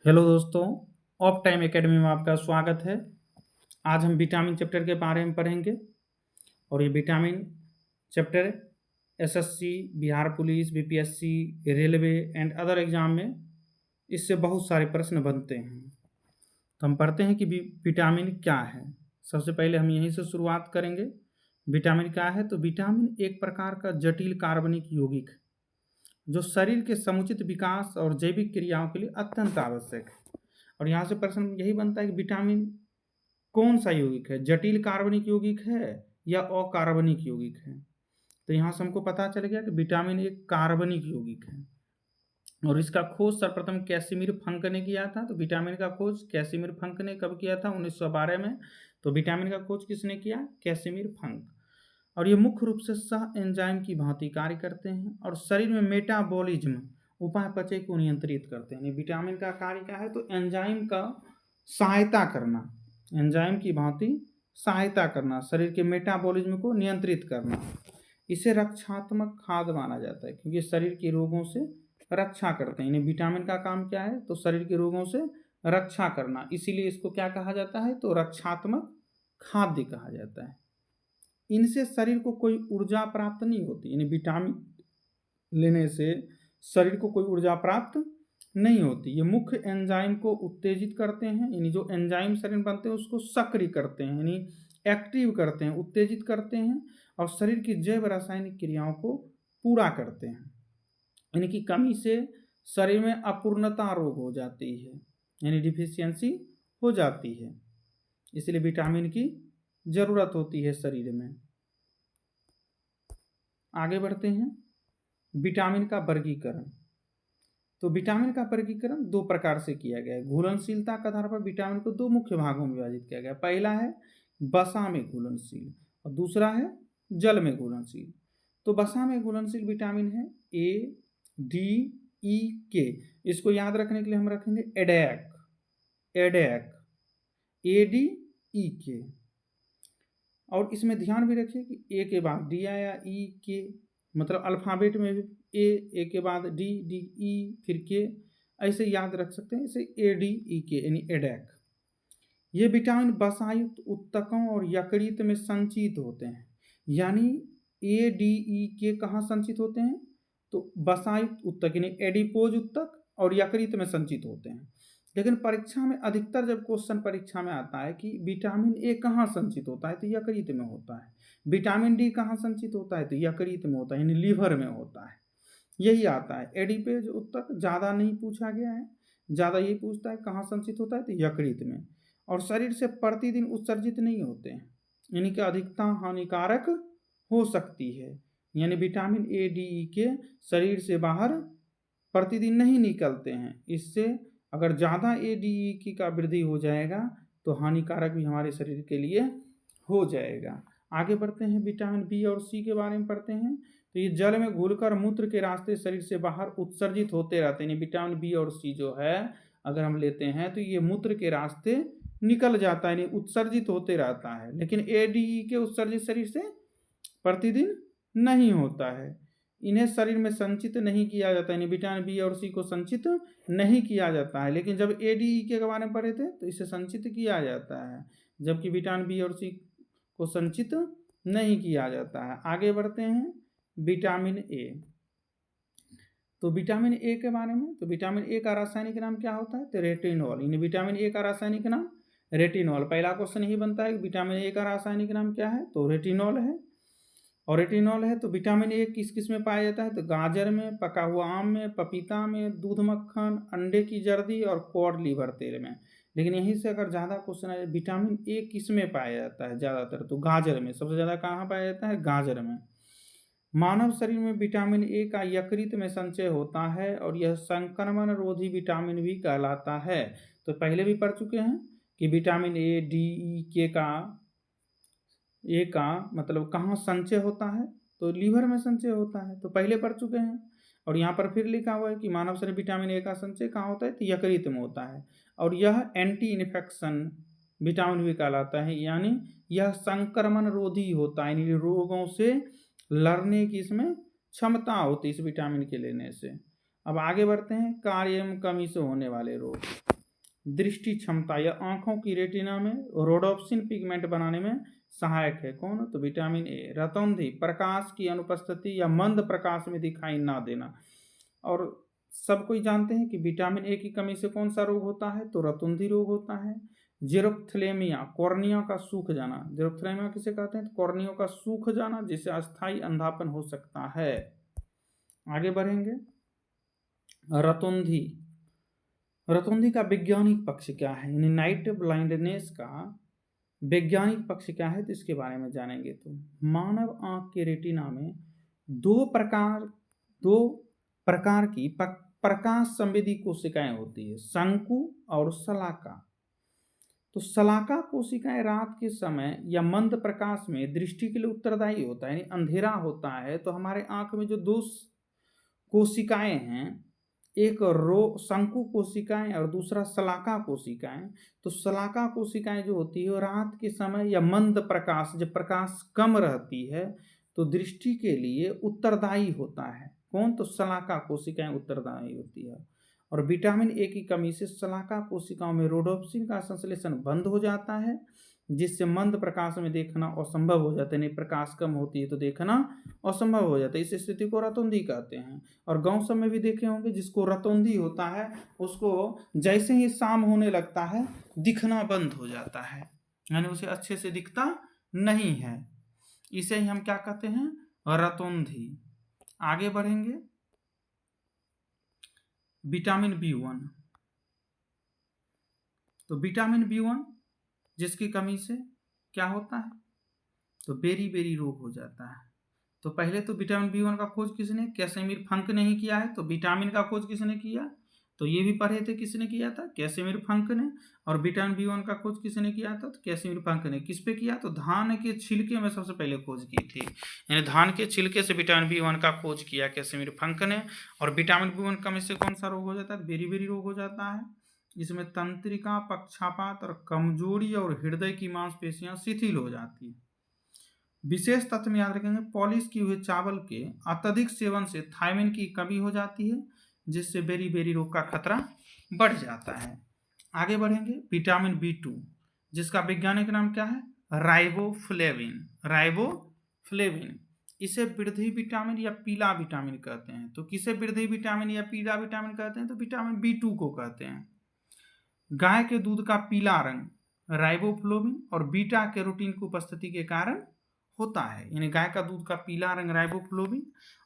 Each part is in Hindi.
हेलो दोस्तों, ऑफ टाइम एकेडमी में आपका स्वागत है। आज हम विटामिन चैप्टर के बारे में पढ़ेंगे और ये vitamin chapter SSC, Bihar police, BPSC, railway and other exam में इससे बहुत सारे प्रश्न बनते हैं। तो हम पढ़ते हैं कि विटामिन क्या है। सबसे पहले हम यहीं से शुरुआत करेंगे। विटामिन क्या है? तो विटामिन एक प्रकार का जटिल कार्बनिक यौगिक है जो शरीर के समुचित विकास और जैविक क्रियाओं के लिए अत्यंत आवश्यक है। और यहाँ से प्रश्न यही बनता है कि विटामिन कौन सा यौगिक है, जटिल कार्बनिक यौगिक है या अकार्बनिक यौगिक है। तो यहाँ से हमको पता चल गया कि विटामिन एक कार्बनिक यौगिक है और इसका खोज सर्वप्रथम कैसिमिर फंक ने किया था। तो विटामिन का खोज कैसिमिर फंक ने कब किया था? 1912 में। तो विटामिन का खोज किसने किया? कैसिमिर फंक। और ये मुख्य रूप से सह एंजाइम की भांति कार्य करते हैं और शरीर में मेटाबॉलिज्म, उपापचय को नियंत्रित करते हैं। विटामिन का कार्य क्या है? तो एंजाइम का सहायता करना, एंजाइम की भांति सहायता करना, शरीर के मेटाबॉलिज्म को नियंत्रित करना। इसे रक्षात्मक खाद्य माना जाता है क्योंकि शरीर के रोगों से रक्षा करते हैं। विटामिन का काम क्या है? तो शरीर के रोगों से रक्षा करना, इसीलिए इसको क्या कहा जाता है? तो रक्षात्मक खाद्य कहा जाता है। इनसे शरीर को कोई ऊर्जा प्राप्त नहीं होती, यानी विटामिन लेने से शरीर को कोई ऊर्जा प्राप्त नहीं होती। ये मुख्य एंजाइम को उत्तेजित करते हैं, यानी जो एंजाइम शरीर में बनते हैं उसको सक्रिय करते हैं, यानी एक्टिव करते हैं, उत्तेजित करते हैं और शरीर की जैव रासायनिक क्रियाओं को पूरा करते हैं। इनकी कमी से शरीर में अपूर्णता रोग हो जाती है, यानी डिफिशियंसी हो जाती है। इसलिए विटामिन की जरूरत होती है शरीर में। आगे बढ़ते हैं। विटामिन का वर्गीकरण। तो विटामिन का वर्गीकरण दो प्रकार से किया गया है। घुलनशीलता के आधार पर विटामिन को दो मुख्य भागों में विभाजित किया गया। पहला है वसा में घुलनशील और दूसरा है जल में घुलनशील। तो वसा में घुलनशील विटामिन है ए, डी, ई, के। इसको याद रखने के लिए हम रखेंगे एडैक, एडैक, ए, डी, ई, के। और इसमें ध्यान भी रखिए कि ए के बाद डी आया, ई, के, मतलब अल्फ़ाबेट में भी ए के बाद डी, डी, ई, फिर के, ऐसे याद रख सकते हैं। इसे ए, डी, ई, के यानी एडैक। ये विटामिन वसायुक्त उत्तकों और यकृत में संचित होते हैं। यानी ए, डी, ई, के कहाँ संचित होते हैं? तो वसायुक्त उत्तक यानी एडिपोज उत्तक और यकृत में संचित होते हैं। लेकिन परीक्षा में अधिकतर जब क्वेश्चन परीक्षा में आता है कि विटामिन ए कहाँ संचित होता है, तो यकृत में होता है। विटामिन डी कहाँ संचित होता है? तो यकृत में होता है, यानी लीवर में होता है। यही आता है। एडिपेज उत्तक ज़्यादा नहीं पूछा गया है, ज़्यादा यही पूछता है कहाँ संचित होता है, तो यकृत में। और शरीर से प्रतिदिन उत्सर्जित नहीं होते हैं, यानी कि अधिकता हानिकारक हो सकती है। यानी विटामिन ए, डी, ई के शरीर से बाहर प्रतिदिन नहीं निकलते हैं। इससे अगर ज़्यादा ए, डी, ई की का वृद्धि हो जाएगा तो हानिकारक भी हमारे शरीर के लिए हो जाएगा। आगे बढ़ते हैं। विटामिन बी और सी के बारे में पढ़ते हैं। तो ये जल में घुलकर मूत्र के रास्ते शरीर से बाहर उत्सर्जित होते रहते हैं। विटामिन बी और सी जो है अगर हम लेते हैं तो ये मूत्र के रास्ते निकल जाता है, यानी उत्सर्जित होते रहता है। लेकिन ए, डी, ई के उत्सर्जित शरीर से प्रतिदिन नहीं होता है। इन्हें शरीर में संचित नहीं किया जाता है, यानी विटामिन बी और सी को संचित नहीं किया जाता है। लेकिन जब ए, डी, ई के बारे में पढ़े थे तो इसे संचित किया जाता है, जबकि विटामिन बी और सी को संचित नहीं किया जाता है। आगे बढ़ते हैं। Vitamin A. तो विटामिन ए के बारे में, तो विटामिन ए का रासायनिक नाम क्या होता है? तो रेटिनॉल। यानी विटामिन ए का रासायनिक नाम रेटिनॉल। पहला क्वेश्चन यही बनता है कि विटामिन ए का रासायनिक नाम क्या है? तो रेटिनॉल है। और रेटिनॉल है तो विटामिन ए किस किस में पाया जाता है? तो गाजर में, पका हुआ आम में, पपीता में, दूध मक्खन, अंडे की जर्दी और कॉड लीवर तेल में। लेकिन यहीं से अगर ज़्यादा क्वेश्चन है विटामिन ए किस में पाया जाता है ज़्यादातर? तो गाजर में। सबसे ज़्यादा कहाँ पाया जाता है? गाजर में। मानव शरीर में विटामिन ए का यकृत में संचय होता है और यह संक्रमण रोधी विटामिन भी कहलाता है। तो पहले भी पढ़ चुके हैं कि विटामिन ए, डी, ई, के का मतलब कहाँ संचय होता है? तो लीवर में संचय होता है, तो पहले पढ़ चुके हैं। और यहाँ पर फिर लिखा हुआ है कि मानव शरीर विटामिन ए का संचय कहाँ होता है? तो यकृत में होता है। और यह एंटी इन्फेक्शन विटामिन भी कहलाता है, यानी यह संक्रमण रोधी होता है, यानी रोगों से लड़ने की इसमें क्षमता होती है इस विटामिन के लेने से। अब आगे बढ़ते हैं। कार्य एवं कमी से होने वाले रोग। दृष्टि क्षमता या आंखों की रेटिना में रोडोप्सिन पिगमेंट बनाने में सहायक है। कौन? तो विटामिन ए। रतौंधी, प्रकाश की अनुपस्थिति या मंद प्रकाश में दिखाई ना देना। और सब कोई जानते हैं कि विटामिन ए की कमी से कौन सा रोग होता है? तो रतौंधी रोग होता है। जेरोप्थेलेमिया, कॉर्निया का सूख जाना। जेरोप्थेलेमिया किसे कहते हैं? तो कॉर्निया का सूख जाना, जिससे अस्थायी अंधापन हो सकता है। आगे बढ़ेंगे। रतौंधी, रतौंधी का वैज्ञानिक पक्ष क्या है? यानी नाइट ब्लाइंडनेस का वैज्ञानिक पक्ष क्या है, तो इसके बारे में जानेंगे। तो मानव आंख के रेटिना में दो प्रकार की प्रकाश संवेदी कोशिकाएं होती है, शंकु और शलाका। तो शलाका कोशिकाएं रात के समय या मंद प्रकाश में दृष्टि के लिए उत्तरदायी होता है, यानी अंधेरा होता है तो हमारे आंख में जो दो कोशिकाएं हैं, एक शंकु कोशिकाएं और दूसरा शलाका कोशिकाएं। तो शलाका कोशिकाएं जो होती है वो रात के समय या मंद प्रकाश, जब प्रकाश कम रहती है तो दृष्टि के लिए उत्तरदायी होता है। कौन? तो शलाका कोशिकाएं उत्तरदायी होती है। और विटामिन ए की कमी से शलाका कोशिकाओं में रोडोप्सिन का संश्लेषण बंद हो जाता है, जिससे मंद प्रकाश में देखना असंभव हो जाता है। यानी प्रकाश कम होती है तो देखना असंभव हो जाता है। इस स्थिति को रतौंधी कहते हैं। और गांव सब में भी देखे होंगे, जिसको रतौंधी होता है उसको जैसे ही शाम होने लगता है दिखना बंद हो जाता है, यानी उसे अच्छे से दिखता नहीं है। इसे ही हम क्या कहते हैं? रतौंधी। आगे बढ़ेंगे। Vitamin B1. तो विटामिन बी1 जिसकी कमी से क्या होता है? तो बेरी बेरी रोग हो जाता है। तो पहले तो विटामिन बी1 का खोज किसने? कैसेमिर फंक ने ही किया है। तो विटामिन का खोज किसने किया? तो ये भी पढ़े थे, किसने किया था? कैसेमिर फंक ने। और विटामिन बी1 का खोज किसने किया था? तो कैसेमिर फंक ने। किस पे किया? तो धान के छिलके में सबसे पहले खोज की थी, यानी धान के छिलके से विटामिन बी1 का खोज किया कैसेमिर फंक ने। और विटामिन बी1 कमी से कौन सा रोग हो जाता है? बेरी बेरी रोग हो जाता है। इसमें तंत्रिका, पक्षापात और कमजोरी और हृदय की मांसपेशियां शिथिल हो जाती है। विशेष तथ्य में याद रखेंगे, पॉलिश किए हुए चावल के अत्यधिक सेवन से थायमिन की कमी हो जाती है, जिससे बेरी बेरी रोग का खतरा बढ़ जाता है। आगे बढ़ेंगे। विटामिन बी2 जिसका वैज्ञानिक नाम क्या है? राइबोफ्लेविन। राइबोफ्लेविन। इसे वृद्धि विटामिन या पीला विटामिन कहते हैं। तो किसे वृद्धि विटामिन या पीला विटामिन कहते हैं? तो विटामिन बी2 को कहते हैं। गाय के दूध का पीला रंग राइबोफ्लेविन और बीटा कैरोटीन की उपस्थिति के कारण होता है, यानी गाय का दूध का पीला रंग राइबोफ्लेविन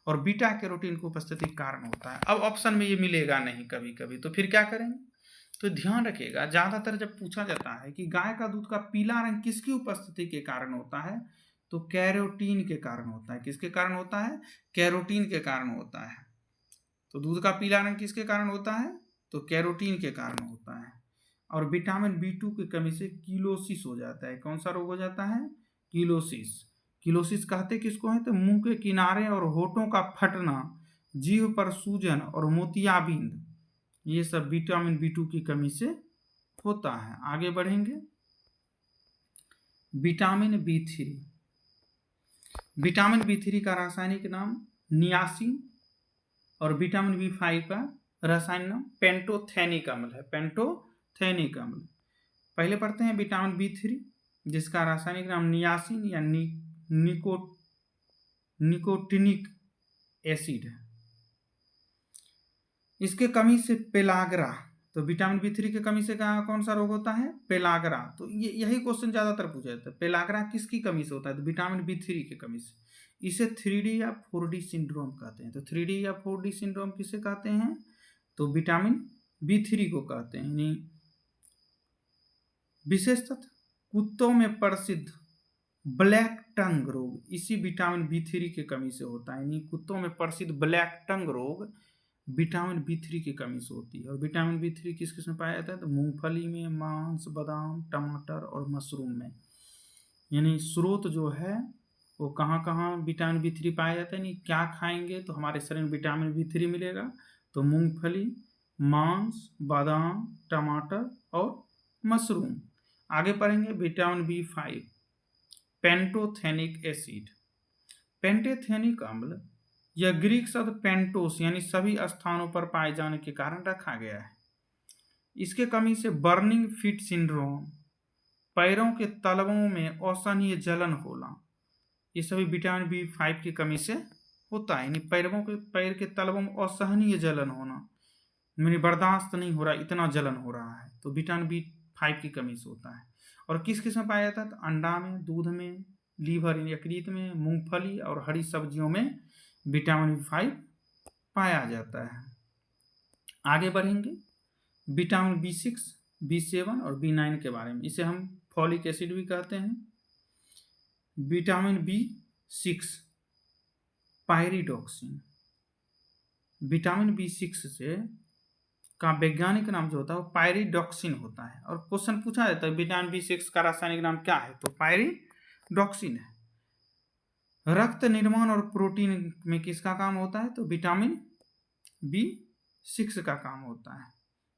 और बीटा कैरोटीन की उपस्थिति के कारण होता है। अब ऑप्शन में ये मिलेगा नहीं कभी कभी, तो फिर क्या करेंगे? तो ध्यान रखिएगा, ज्यादातर जब पूछा जाता है कि गाय का दूध का पीला रंग किसकी उपस्थिति के कारण होता है, तो कैरोटीन के कारण होता है। किसके कारण होता है? कैरोटीन के कारण होता है। तो दूध का पीला रंग किसके कारण होता है? तो कैरोटीन के कारण होता है। और विटामिन बी2 की कमी से कीलोसिस हो जाता है। कौन सा रोग हो जाता है? कीलोसिस। कीलोसिस कहते किसको है? तो मुंह के किनारे और होठों का फटना, जीभ पर सूजन और मोतियाबिंद, ये सब विटामिन बी2 की कमी से होता है। आगे बढ़ेंगे। Vitamin B3. विटामिन बी3 का रासायनिक नाम नियासिन और विटामिन बी5 का रासायनिक नाम पेंटोथेनिक अम्ल है। पेंटोथेनिक अम्ल। पहले पढ़ते हैं विटामिन बी3 जिसका रासायनिक नाम नियासिन या निकोटिनिक एसिड है। इसके कमी से पेलाग्रा, तो विटामिन बी3 की कमी से कौन सा रोग होता है? पेलाग्रा। तो यही क्वेश्चन ज्यादातर पूछा जाता है, पेलाग्रा किसकी कमी से होता है? तो विटामिन बी3 की कमी से। इसे 3D या 4D सिंड्रोम कहते हैं। तो 3D या 4D सिंड्रोम किसे कहते हैं? तो विटामिन बी3 को कहते हैं। यानी विशेष तथ्य, कुत्तों में प्रसिद्ध ब्लैक टंग रोग इसी विटामिन बी3 की कमी से होता है। यानी कुत्तों में प्रसिद्ध ब्लैक टंग रोग विटामिन बी3 की कमी से होती है। और विटामिन बी3 किस किस में पाया जाता है? तो मूंगफली में, मांस, बादाम, टमाटर और मशरूम में। यानी स्रोत जो है वो कहाँ कहाँ विटामिन बी3 पाया जाता है, यानी क्या खाएंगे तो हमारे शरीर में विटामिन बी3 मिलेगा? तो मूंगफली, मांस, बादाम, टमाटर और मशरूम। आगे पढ़ेंगे विटामिन बी5, पेंटोथेनिक एसिड। पेंटेथेनिक अम्ल यह ग्रीक शब्द पेंटोस यानी सभी स्थानों पर पाए जाने के कारण रखा गया है। इसके कमी से बर्निंग फीट सिंड्रोम, पैरों के तलवों में असहनीय जलन होना, ये सभी विटामिन B5 की कमी से होता है। यानी पैर के तलवों में असहनीय जलन होना, मैंने बर्दाश्त नहीं हो रहा, इतना जलन हो रहा है, तो विटामिन B5 की कमी से होता है। और किस किस में पाया जाता है? तो अंडा में, दूध में, लीवर यकृत में, मूंगफली और हरी सब्जियों में विटामिन B5 पाया जाता है। आगे बढ़ेंगे विटामिन B6, B7 और B9 के बारे में। इसे हम फॉलिक एसिड भी कहते हैं। Vitamin B6 pyridoxine, vitamin B6 से का वैज्ञानिक नाम जो होता है वो पायरिडॉक्सिन होता है। और क्वेश्चन पूछा जाता है विटामिन B6 का रासायनिक नाम क्या है? तो पायरिडॉक्सिन है। रक्त निर्माण और प्रोटीन में किसका काम होता है? तो विटामिन B6 का काम होता है।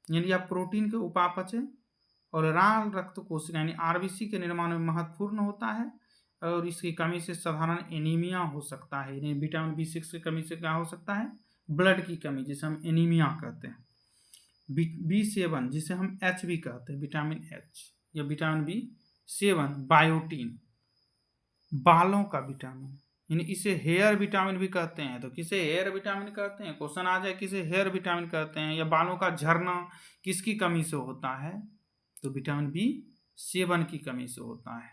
यानी आप प्रोटीन के उपापचय और लाल रक्त कोशिका यानी RBC के निर्माण में महत्वपूर्ण होता है, और इसकी कमी से साधारण एनीमिया हो सकता है। यानी विटामिन B6 की कमी से क्या हो सकता है? ब्लड की कमी, जिसे हम एनीमिया कहते हैं। B7 जिसे हम H भी कहते हैं, विटामिन H या विटामिन B7 बायोटीन, बालों का विटामिन, यानी इसे हेयर विटामिन भी कहते हैं। तो किसे हेयर विटामिन कहते हैं? क्वेश्चन आ जाए किसे हेयर विटामिन कहते हैं। या बालों का झड़ना किसकी कमी से होता है? तो विटामिन B7 की कमी से होता है।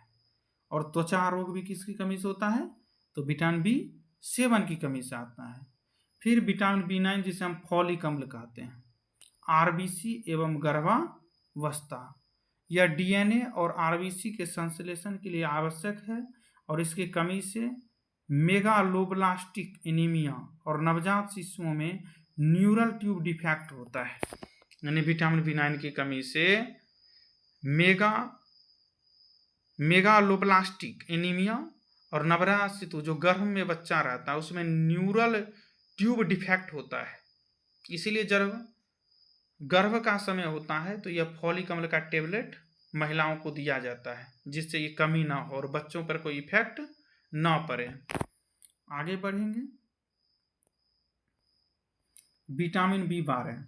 और त्वचा रोग भी किसकी कमी से होता है? तो विटामिन B7 की कमी से आता है। फिर विटामिन B9 जिसे हम फॉलिक अम्ल कहते हैं, RBC एवं गर्भावस्था या DNA और RBC के संश्लेषण के लिए आवश्यक है, और इसकी कमी से मेगालोब्लास्टिक एनीमिया और नवजात शिशुओं में न्यूरल ट्यूब डिफेक्ट होता है। यानी विटामिन B9 की कमी से मेगालोब्लास्टिक एनीमिया और नवजात शिशु जो गर्भ में बच्चा रहता है उसमें न्यूरल ट्यूब डिफेक्ट होता है। इसीलिए जब गर्भ का समय होता है तो यह फॉलिक अम्ल का टेबलेट महिलाओं को दिया जाता है, जिससे ये कमी ना हो और बच्चों पर कोई इफेक्ट ना पड़े। आगे बढ़ेंगे विटामिन B12,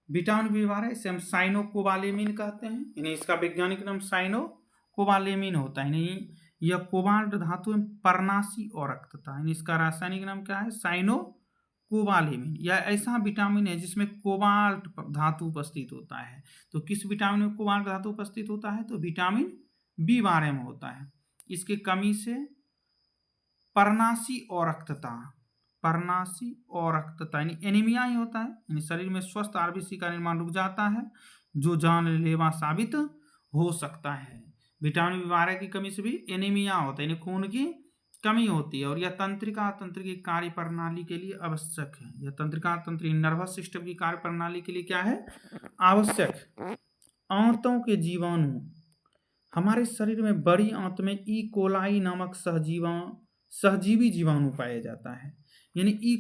विटामिन B12 इसे हम साइनोकोबालेमिन कहते हैं। यानी इसका वैज्ञानिक नाम साइनोकोबालेमिन होता है। यानी यह कोबाल्ट धातु में पर्णाशी और रक्तता, यानी इसका रासायनिक नाम क्या है? साइनोकोबालेमिन। यह ऐसा विटामिन है जिसमें कोबाल्ट धातु उपस्थित होता है। तो किस विटामिन में कोबाल्ट धातु उपस्थित होता है? तो विटामिन B12 में होता है। इसकी कमी से पर्णाशी और रक्तता, पर्णाशी और रक्तता यानी एनीमिया ही होता है। यानी शरीर में स्वस्थ RBC का निर्माण रुक जाता है, जो जानलेवा साबित हो सकता है। विटामिन B12 की कमी से भी एनीमिया होता है, यानी खून की कमी होती है, और यह तंत्रिका तंत्र की कार्य प्रणाली के लिए आवश्यक है। यह तंत्रिका तंत्र नर्वस सिस्टम की कार्य प्रणाली के लिए क्या है? आवश्यक। आंतों के जीवाणु, हमारे शरीर में बड़ी आंत में ई कोलाई नामक सहजीवी जीवाणु पाया जाता है। यानी ई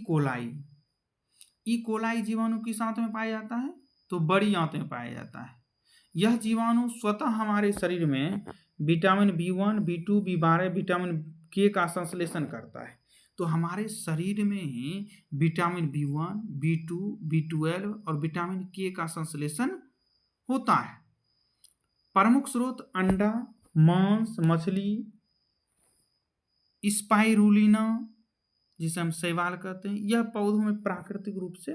कोलाई जीवाणु किस आंत में पाया जाता है? तो बड़ी आंत में पाया जाता है। यह जीवाणु स्वतः हमारे शरीर में vitamin B1, B2, B12, vitamin K का संश्लेषण करता है। तो हमारे शरीर में ही विटामिन B1, B2, B12 और विटामिन K का संश्लेषण होता है। प्रमुख स्रोत अंडा, मांस, मछली, स्पाइरुलिना जिसे हम शैवाल कहते हैं, यह पौधों में प्राकृतिक रूप से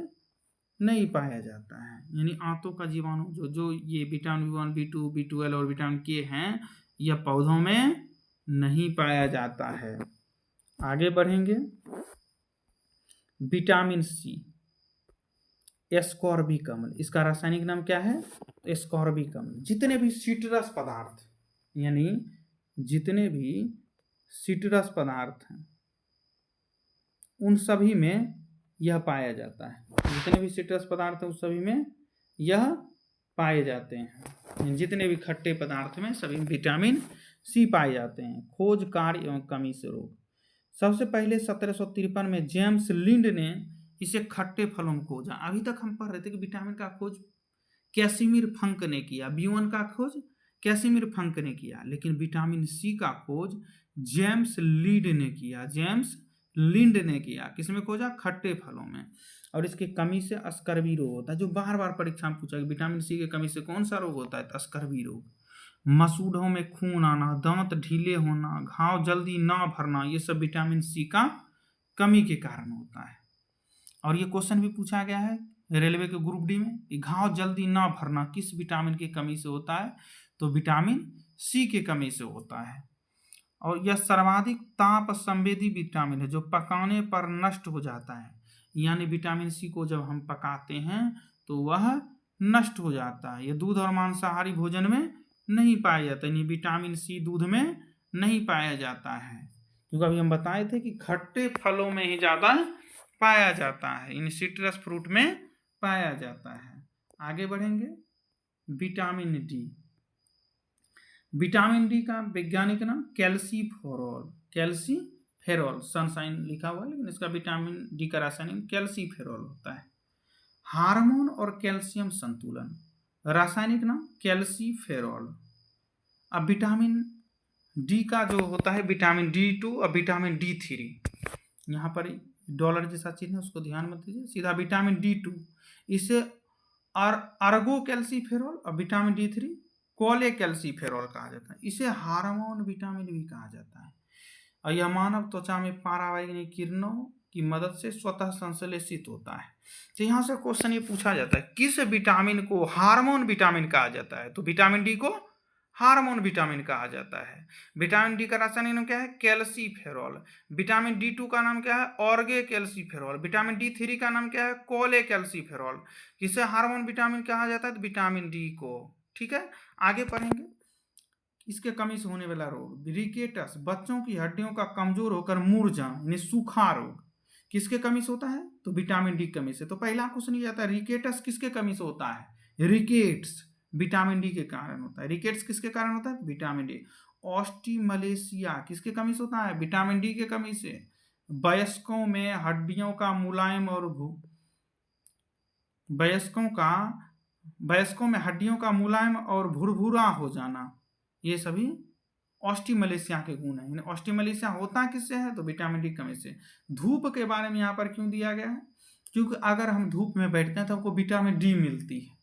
नहीं पाया जाता है। यानी आंतों का जीवाणु जो ये विटामिन B1, B2, B12 और विटामिन K हैं, यह पौधों में नहीं पाया जाता है। आगे बढ़ेंगे विटामिन C, एस्कॉर्बिक अम्ल, इसका रासायनिक नाम क्या है? एस्कॉर्बिक अम्ल। जितने भी सिट्रस पदार्थ, यानी जितने भी सिट्रस पदार्थ हैं उन सभी में यह पाया जाता है। जितने भी सिट्रस पदार्थ हैं उस सभी में यह पाए जाते हैं। जितने भी खट्टे पदार्थ में सभी विटामिन C पाए जाते हैं। खोज, कार्य एवं कमी से रोग। सबसे पहले 1753 में जेम्स लिंड ने इसे खट्टे फलों में खोजा। अभी तक हम पढ़ रहे थे कि विटामिन का खोज कैसिमिर फंक ने किया, B1 का खोज कैसिमिर फंक ने किया, लेकिन विटामिन C का खोज जेम्स लीड ने किया, जेम्स लिंड ने किया। किसमें खोजा? खट्टे फलों में। और इसकी कमी से स्कर्वी रोग होता है, जो बार बार परीक्षा में पूछा कि विटामिन सी की कमी से कौन सा रोग होता है? तो स्कर्वी रोग। मसूड़ों में खून आना, दांत ढीले होना, घाव जल्दी ना भरना, ये सब विटामिन सी का कमी के कारण होता है। और ये क्वेश्चन भी पूछा गया है रेलवे के ग्रुप डी में कि घाव जल्दी ना भरना किस विटामिन की कमी से होता है? तो विटामिन सी की कमी से होता है। और यह सर्वाधिक ताप संवेदी विटामिन है, जो पकाने पर नष्ट हो जाता है। यानी विटामिन सी को जब हम पकाते हैं तो वह नष्ट हो जाता है। यह दूध और मांसाहारी भोजन में नहीं पाया जाता, यानी विटामिन सी दूध में नहीं पाया जाता है, क्योंकि अभी हम बताए थे कि खट्टे फलों में ही ज़्यादा पाया जाता है, इन सिट्रस फ्रूट में पाया जाता है। आगे बढ़ेंगे। Vitamin D. विटामिन डी का वैज्ञानिक नाम कैल्सीफेरॉल। कैल्सीफेरॉल, सनशाइन लिखा हुआ है, लेकिन इसका विटामिन डी का रासायनिक कैल्सीफेरॉल होता है। हार्मोन और कैल्शियम संतुलन, रासायनिक नाम कैल्सीफेरॉल। अब विटामिन डी का जो होता है विटामिन D2 और विटामिन D3, यहाँ पर डॉलर जैसा चिन्ह है उसको ध्यान मत दीजिए, सीधा विटामिन D2, इसे अर्गो कैल्सीफेरॉल, और विटामिन D3 कोले कैल्सीफेरॉल कहा जाता है। इसे हार्मोन विटामिन भी कहा जाता है, और यह मानव त्वचा में पराबैंगनी किरणों की मदद से स्वतः संश्लेषित होता है। तो यहाँ से क्वेश्चन ये पूछा जाता है किस विटामिन को हार्मोन विटामिन कहा जाता है? तो विटामिन डी को हार्मोन विटामिन कहा जाता है। विटामिन डी का रासायनिक नाम क्या है? कैल्सीफेरॉल। विटामिन D2 का नाम क्या है? ऑर्गे कैल्सीफेरॉल। विटामिन D3 का नाम क्या है? कोले कैल्सीफेरॉल। किसे हार्मोन विटामिन कहा जाता है? तो विटामिन डी को। ठीक है, आगे पढ़ेंगे। इसके कमी से होने वाला रोग, रिकेटस, बच्चों की हड्डियों का कमजोर होकर मुरझा यानी सूखा रोग, किसके कमी से होता है? तो विटामिन डी कमी से। तो पहला क्वेश्चन ये आता है रिकेटस किसके कमी से होता है? रिकेट्स विटामिन डी के कारण होता है। रिकेट्स किसके कारण होता है? Vitamin D. ऑस्टिमलेशिया किसके कमी से होता है? विटामिन डी के कमी से। वयस्कों में हड्डियों का मुलायम और वयस्कों में हड्डियों का मुलायम और भुरभुरा हो जाना, ये सभी ऑस्टिमलेशिया के गुण हैं। ऑस्टिमलेशिया होता किससे है? तो विटामिन डी कमी से। धूप के बारे में यहाँ पर क्यों दिया गया है? क्योंकि अगर हम धूप में बैठते हैं तो हमको विटामिन डी मिलती है।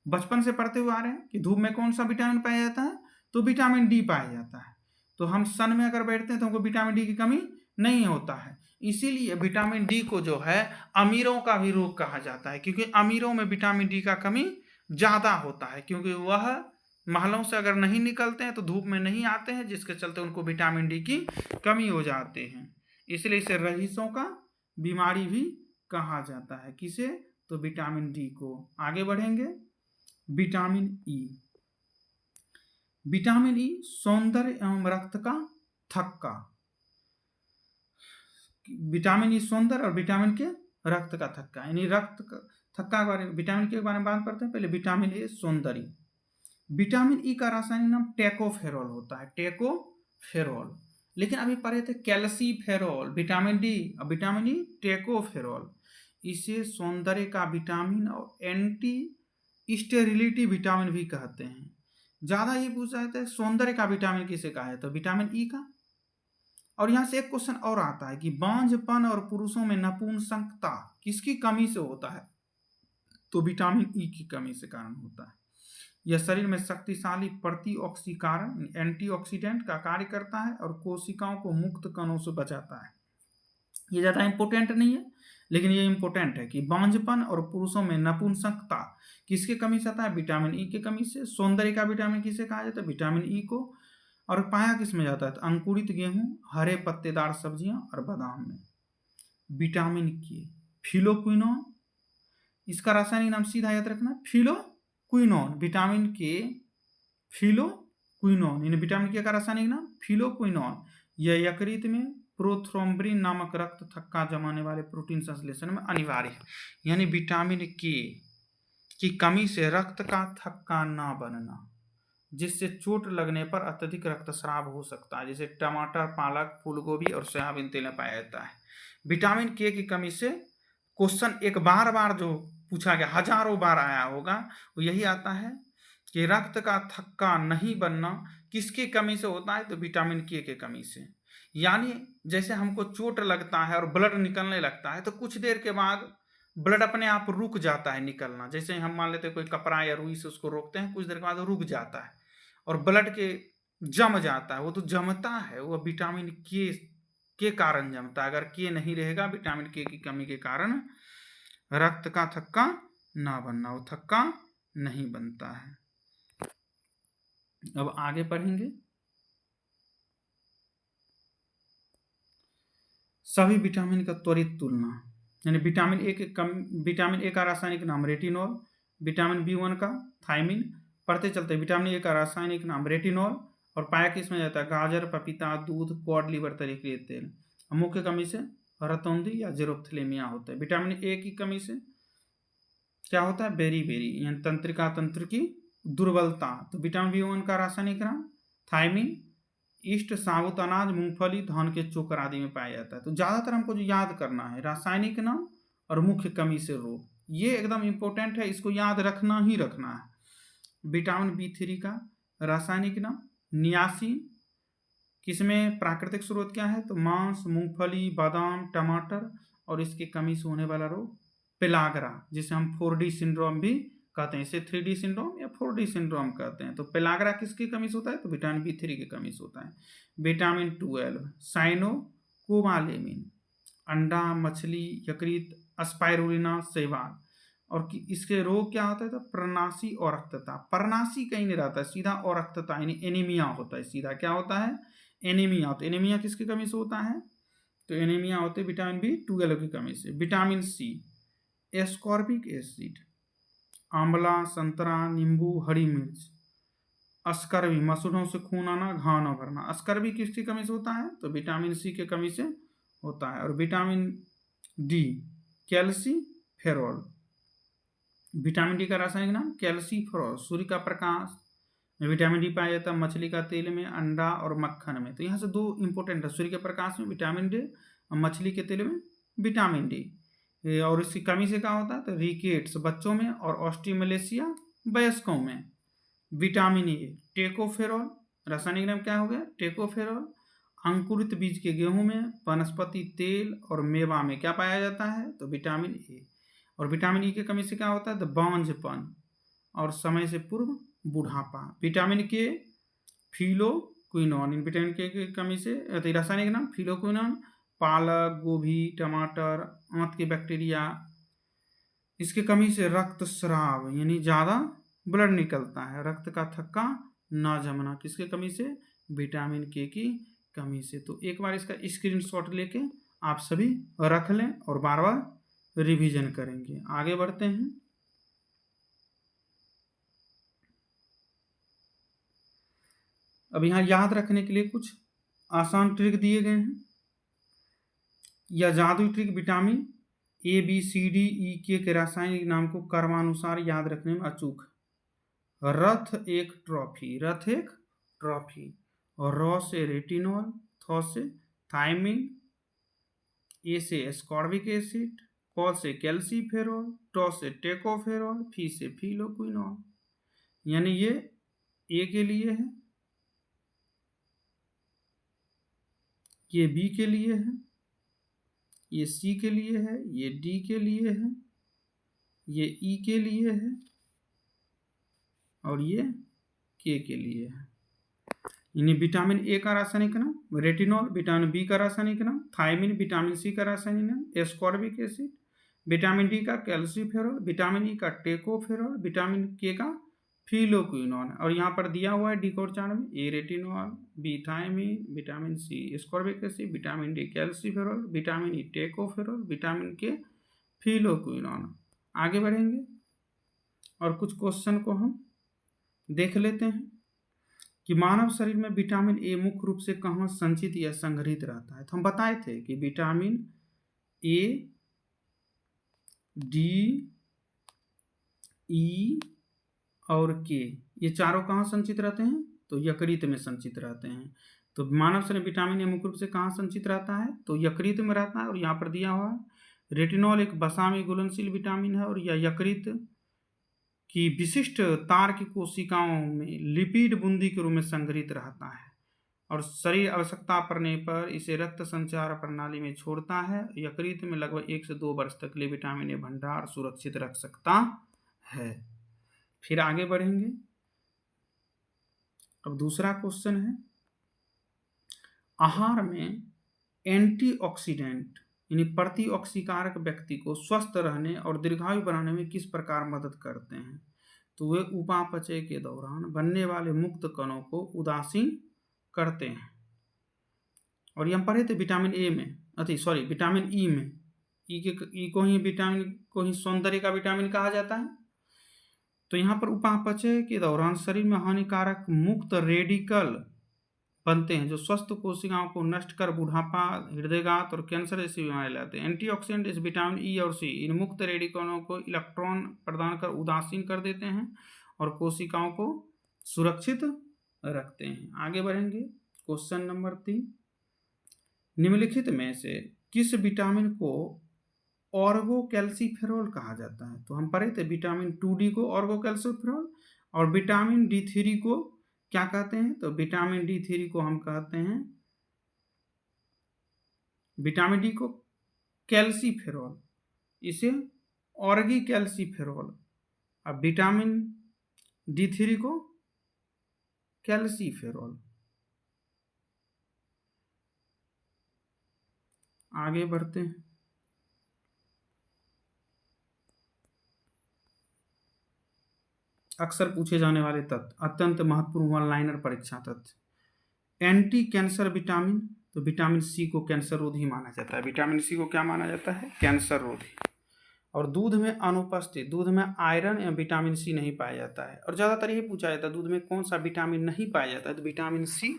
बचपन से पढ़ते हुए आ रहे हैं कि धूप में कौन सा विटामिन पाया जाता है? तो विटामिन डी पाया जाता है। तो हम सन में अगर बैठते हैं तो हमको विटामिन डी की कमी नहीं होता है। इसीलिए विटामिन डी को जो है अमीरों का भी रोग कहा जाता है, क्योंकि अमीरों में विटामिन डी का कमी ज़्यादा होता है, क्योंकि वह महलों से अगर नहीं निकलते हैं तो धूप में नहीं आते हैं, जिसके चलते उनको विटामिन डी की कमी हो जाती है। इसलिए इसे रईसों का बीमारी भी कहा जाता है। किसे? तो विटामिन डी को। आगे बढ़ेंगे। Vitamin E. विटामिन ई सौंदर्य एवं रक्त का थक्का। विटामिन ई सौंदर्य और विटामिन के रक्त का थक्का, यानी रक्त का थक्का के बारे में, विटामिन के बारे में बात करते हैं। पहले विटामिन ए सौंदर्य। विटामिन ई का रासायनिक नाम टेकोफेरॉल होता है, टेकोफेरॉल। लेकिन अभी पढ़े थे कैल्सीफेरॉल, विटामिन डी, और विटामिन ई टेकोफेरॉल। इसे सौंदर्य का विटामिन और एंटी स्टेरिलिटी विटामिन भी कहते हैं। ज़्यादा ये पूछ रहे थे सौंदर्य का विटामिन किसे कहा है? तो विटामिन ई का। और यहाँ से एक क्वेश्चन और आता है कि बांझपन और पुरुषों में नपुंसकता किसकी कमी से होता है? तो विटामिन ई की कमी से कारण होता है। यह शरीर में शक्तिशाली प्रतिऑक्सीकरण एंटीऑक्सीडेंट का कार्य करता है और कोशिकाओं को मुक्त कणों से बचाता है। ये ज़्यादा इंपॉर्टेंट नहीं है, लेकिन ये इंपॉर्टेंट है कि बांझपन और पुरुषों में नपुंसकता किसके कमी से आता है? विटामिन ई के कमी से। सौंदर्य का विटामिन किसे कहा जाता है? विटामिन ई को। और पाया किस में जाता है? तो अंकुरित गेहूं, हरे पत्तेदार सब्जियां और बादाम में। विटामिन के, फिलोक्विनोन, इसका रासायनिक नाम सीधा याद रखना, फिलोक्विनोन। विटामिन के फिलोक्विनोन, यानी विटामिन के का रासायनिक नाम फिलोक्विनोन। यह यकृत में प्रोथ्रोम्बिन नामक रक्त थक्का जमाने वाले प्रोटीन संश्लेषण में अनिवार्य है। यानी विटामिन के की कमी से रक्त का थक्का ना बनना, जिससे चोट लगने पर अत्यधिक रक्तस्राव हो सकता है, जैसे टमाटर, पालक, फूलगोभी और सोयाबीन तेल में पाया जाता है। विटामिन के की कमी से क्वेश्चन एक बार बार जो पूछा गया, हजारों बार आया होगा, वो यही आता है कि रक्त का थक्का नहीं बनना किसकी कमी से होता है? तो विटामिन के की कमी से। यानी जैसे हमको चोट लगता है और ब्लड निकलने लगता है तो कुछ देर के बाद ब्लड अपने आप रुक जाता है निकलना। जैसे हम मान लेते हैं कोई कपड़ा या रुई से उसको रोकते हैं, कुछ देर के बाद रुक जाता है और ब्लड के जम जाता है। वो तो जमता है, वो विटामिन के कारण जमता है। अगर के नहीं रहेगा विटामिन के की कमी के कारण रक्त का थक्का ना बनना, वो थक्का नहीं बनता है। अब आगे पढ़ेंगे। सभी विटामिन का त्वरित तुलना, यानी विटामिन ए का रासायनिक नाम रेटिनॉल, विटामिन B1 का थायमिन। पढ़ते चलते, विटामिन ए का रासायनिक नाम रेटिनॉल और पाया किसमें जाता है? गाजर, पपीता, दूध, क्वाड लिवर तरीके के तेल। मुख्य कमी से रतौंधी या जेरोप्थेलेमिया होता है। विटामिन ए की कमी से क्या होता है? बेरी यानी तंत्रिका तंत्र की दुर्बलता। तो विटामिन B1 का रासायनिक नाम थायमिन। ईस्ट, साबुत अनाज, मूंगफली, धान के चोकर आदि में पाया जाता है। तो ज्यादातर हमको जो याद करना है रासायनिक नाम और मुख्य कमी से रोग, ये एकदम इंपॉर्टेंट है, इसको याद रखना ही रखना है। विटामिन B3 का रासायनिक नाम नियासिन। किसमें प्राकृतिक स्रोत क्या है? तो मांस, मूंगफली, बादाम, टमाटर। और इसकी कमी से होने वाला रोग पेलाग्रा, जिसे हम 4D सिंड्रोम भी कहते हैं। इसे 3D सिंड्रोम या 4D सिंड्रोम कहते हैं। तो पेलाग्रा किसकी कमी से होता है? तो विटामिन B3 की कमी से होता है। विटामिन 12 साइनोकोबालेमिन, अंडा, मछली, यकृत, स्पाइरुलिना, शैवाल। और इसके रोग क्या होता है? तो प्रनासी और रक्तता। प्रनासी कहीं नहीं रहता है, सीधा और रक्तता यानी एनीमिया होता है। सीधा क्या होता है? एनीमिया। तो एनीमिया किसकी कमी से होता है? तो एनीमिया होते है विटामिन B12 की कमी से। विटामिन C एस्कॉर्बिक एसिड, आंवला, संतरा, नींबू, हरी मिर्च। अस्कर्वी, मसूरों से खून आना, घाव न भरना। अस्कर्वी किसकी कमी से होता है? तो विटामिन C की कमी से होता है। और vitamin D calciferol. Vitamin D का रासायनिक नाम कैल्सीफेरॉल। सूर्य का प्रकाश, विटामिन डी पाया जाता है मछली का तेल में, अंडा और मक्खन में। तो यहाँ से दो इंपॉर्टेंट है, सूर्य के प्रकाश में विटामिन डी और मछली के तेल में विटामिन डी। और इसकी कमी से क्या होता है? तो रिकेट्स बच्चों में और ऑस्टियोमलेशिया वयस्कों में। विटामिन ए टेकोफेरॉल, रासायनिक नाम क्या हो गया? टेकोफेरॉल। अंकुरित बीज के गेहूं में, वनस्पति तेल और मेवा में क्या पाया जाता है? तो विटामिन ए। और विटामिन ई की कमी से क्या होता है? तो बांझपन और समय से पूर्व बुढ़ापा। विटामिन के फिलोक्विनोन, विटामिन के की कमी से रासायनिक नाम फिलोक्विनोन। पालक, गोभी, टमाटर, आंत के बैक्टीरिया। इसकी कमी से रक्तस्राव यानी ज़्यादा ब्लड निकलता है। रक्त का थक्का ना जमना, किसकी कमी से? विटामिन के की कमी से। तो एक बार इसका स्क्रीनशॉट लेके आप सभी रख लें और बार बार रिवीजन करेंगे। आगे बढ़ते हैं। अब यहाँ याद रखने के लिए कुछ आसान ट्रिक दिए गए हैं। यह जादुई ट्रिक विटामिन ABCDE के रासायनिक नाम को क्रमानुसार याद रखने में अचूक। रथ एक ट्रॉफी। और र से रेटिनॉल, थ से थायमिन, ए से एस्कॉर्बिक एसिड, क से कैल्सीफेरॉल, ट से टेकोफेरॉल, फी से फिलोक्विनोल। यानी ये ए के लिए है, ये बी के लिए है, ये सी के लिए है, ये डी के लिए है, ये ई के लिए है और ये के लिए है। यानी विटामिन ए का रासायनिक नाम रेटिनॉल, विटामिन बी का रासायनिक नाम थायमिन, विटामिन सी का रासायनिक नाम एस्कॉर्बिक एसिड, विटामिन डी का कैल्सीफेरॉल, विटामिन ई का टेकोफेरॉल, विटामिन के का फिलोक्विनोन। और यहाँ पर दिया हुआ है डिकोड चार्ट में A retinol, B thiamine, vitamin C ascorbic acid, vitamin D calciferol, vitamin E tocopherol, vitamin K phylloquinone. आगे बढ़ेंगे और कुछ क्वेश्चन को हम देख लेते हैं कि मानव शरीर में विटामिन ए मुख्य रूप से कहाँ संचित या संग्रहित रहता है। तो हम बताए थे कि विटामिन ए, डी, ई और के ये चारों कहाँ संचित रहते हैं? तो यकृत में संचित रहते हैं। तो मानव शरीर में विटामिन ए मुख्य रूप से कहाँ संचित रहता है? तो यकृत में रहता है। और यहाँ पर दिया हुआ है रेटिनॉल एक वसा में घुलनशील विटामिन है और यह यकृत की विशिष्ट तार की कोशिकाओं में लिपिड बूंदी के रूप में संग्रहित रहता है। और शरीर आवश्यकता पड़ने पर इसे रक्त संचार प्रणाली में छोड़ता है। यकृत में लगभग 1 से 2 वर्ष तक के लिए विटामिन ए भंडार सुरक्षित रख सकता है। फिर आगे बढ़ेंगे। अब दूसरा क्वेश्चन है, आहार में एंटीऑक्सीडेंट यानी प्रतिऑक्सीकारक व्यक्ति को स्वस्थ रहने और दीर्घायु बनाने में किस प्रकार मदद करते हैं? तो वे उपापचय के दौरान बनने वाले मुक्त कणों को उदासीन करते हैं। और ये हम पढ़े थे विटामिन ए में, विटामिन ई में। ई को ही सौंदर्य का विटामिन कहा जाता है। तो यहाँ पर उपापचय के दौरान शरीर में हानिकारक मुक्त रेडिकल बनते हैं जो स्वस्थ कोशिकाओं को नष्ट कर बुढ़ापा, हृदयघात और कैंसर जैसी बीमारी लाते हैं। एंटीऑक्सीडेंट इस विटामिन ई और सी इन मुक्त रेडिकलों को इलेक्ट्रॉन प्रदान कर उदासीन कर देते हैं और कोशिकाओं को सुरक्षित रखते हैं। आगे बढ़ेंगे। क्वेश्चन नंबर 3, निम्नलिखित में से किस विटामिन को ऑर्गोकैल्सिफेरॉल कहा जाता है? तो हम पढ़े थे विटामिन 2D को ऑर्गोकैल्सिफेरॉल, और विटामिन D3 को क्या कहते हैं? तो विटामिन D3 को हम कहते हैं, विटामिन डी को कैल्सिफेरॉल, इसे ऑर्गीकैल्सिफेरॉल। अब विटामिन D3 को कैल्सिफेरॉल। आगे बढ़ते हैं। अक्सर पूछे जाने वाले तथ्य, अत्यंत महत्वपूर्ण वन लाइनर परीक्षा तथ्य। एंटी कैंसर विटामिन, तो विटामिन सी को कैंसर रोधी माना जाता है। विटामिन सी को क्या माना जाता है? कैंसर रोधी। और दूध में अनुपस्थित, दूध में आयरन या विटामिन सी नहीं पाया जाता है। और ज़्यादातर ये पूछा जाता है दूध में कौन सा विटामिन नहीं पाया जाता है? तो विटामिन सी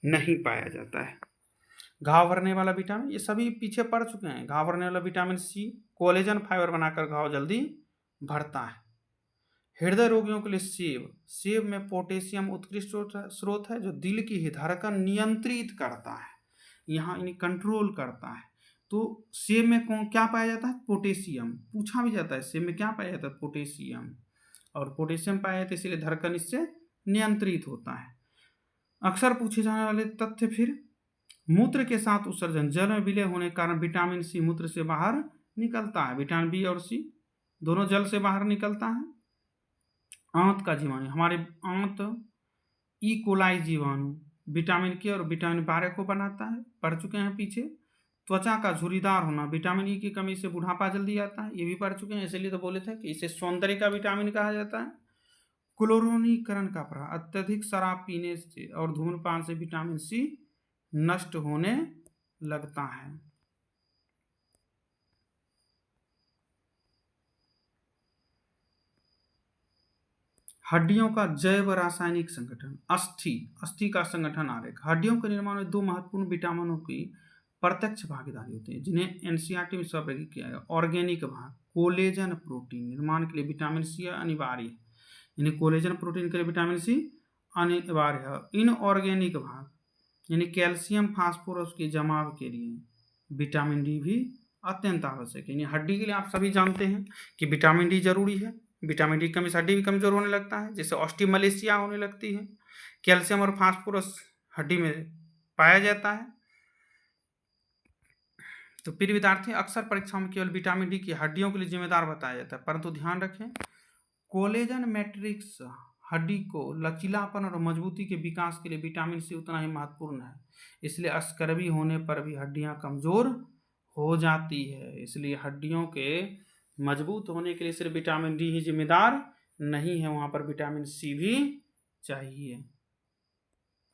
नहीं पाया जाता है। घाव भरने वाला विटामिन, ये सभी पीछे पड़ चुके हैं। घाव भरने वाला विटामिन सी कोलेजन फाइबर बनाकर घाव जल्दी भरता है। हृदय रोगियों के लिए सेब, सेब में पोटेशियम उत्कृष्ट स्रोत है जो दिल की धड़कन नियंत्रित करता है, यहाँ इन्हें कंट्रोल करता है। तो सेब में क्या पाया जाता है? पोटेशियम। पूछा भी जाता है सेब में क्या पाया जाता है? पोटेशियम। और पोटेशियम पाया जाता है इसलिए धड़कन इससे नियंत्रित होता है। अक्सर पूछे जाने वाले तथ्य, फिर मूत्र के साथ उत्सर्जन, जल में विलय होने के कारण विटामिन सी मूत्र से बाहर निकलता है। विटामिन बी और सी दोनों जल से बाहर निकलता है। आंत का जीवाणु, हमारे आंत ई कोलाई जीवाणु विटामिन के और विटामिन 12 को बनाता है, पढ़ चुके हैं पीछे। त्वचा का झुर्रीदार होना, विटामिन ई की कमी से बुढ़ापा जल्दी आता है, ये भी पढ़ चुके हैं। इसलिए तो बोले थे कि इसे सौंदर्य का विटामिन कहा जाता है। क्लोरोनीकरण का प्रभाव, अत्यधिक शराब पीने से और धूम्रपान से विटामिन सी नष्ट होने लगता है। हड्डियों का जैव रासायनिक संगठन, अस्थि का संगठन आरेख। हड्डियों के निर्माण में 2 महत्वपूर्ण विटामिनों की प्रत्यक्ष भागीदारी होती है जिन्हें एनसीईआरटी में स्वर्गीकृत किया गया। ऑर्गेनिक भाग, कोलेजन प्रोटीन निर्माण के लिए विटामिन सी अनिवार्य है, यानी कोलेजन प्रोटीन के लिए विटामिन सी अनिवार्य है। इनऑर्गेनिक भाग यानी कैल्शियम फास्फोरस के जमाव के लिए विटामिन डी भी अत्यंत आवश्यक है। यानी हड्डी के लिए आप सभी जानते हैं कि विटामिन डी जरूरी है। विटामिन डी की कमी से हड्डी भी कमजोर होने लगता है, जैसे ऑस्टियोमलेशिया होने लगती है। कैल्शियम और फास्फोरस हड्डी में पाया जाता है। तो प्रिय विद्यार्थी, अक्सर परीक्षाओं में केवल विटामिन डी की हड्डियों के लिए जिम्मेदार बताया जाता है, परंतु ध्यान रखें कोलेजन मैट्रिक्स हड्डी को लचीलापन और मजबूती के विकास के लिए विटामिन सी उतना ही महत्वपूर्ण है। इसलिए अस्करवी होने पर भी हड्डियां कमजोर हो जाती है। इसलिए हड्डियों के मजबूत होने के लिए सिर्फ विटामिन डी ही जिम्मेदार नहीं है, वहां पर विटामिन सी भी चाहिए।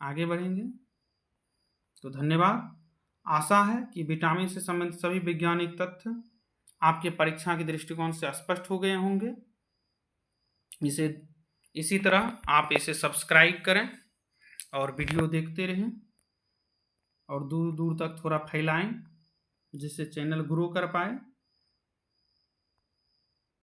आगे बढ़ेंगे। तो धन्यवाद। आशा है कि विटामिन से संबंधित सभी वैज्ञानिक तथ्य आपके परीक्षा के दृष्टिकोण से स्पष्ट हो गए होंगे। इसी तरह आप इसे सब्सक्राइब करें और वीडियो देखते रहें और दूर दूर तक थोड़ा फैलाएं जिससे चैनल ग्रो कर पाए।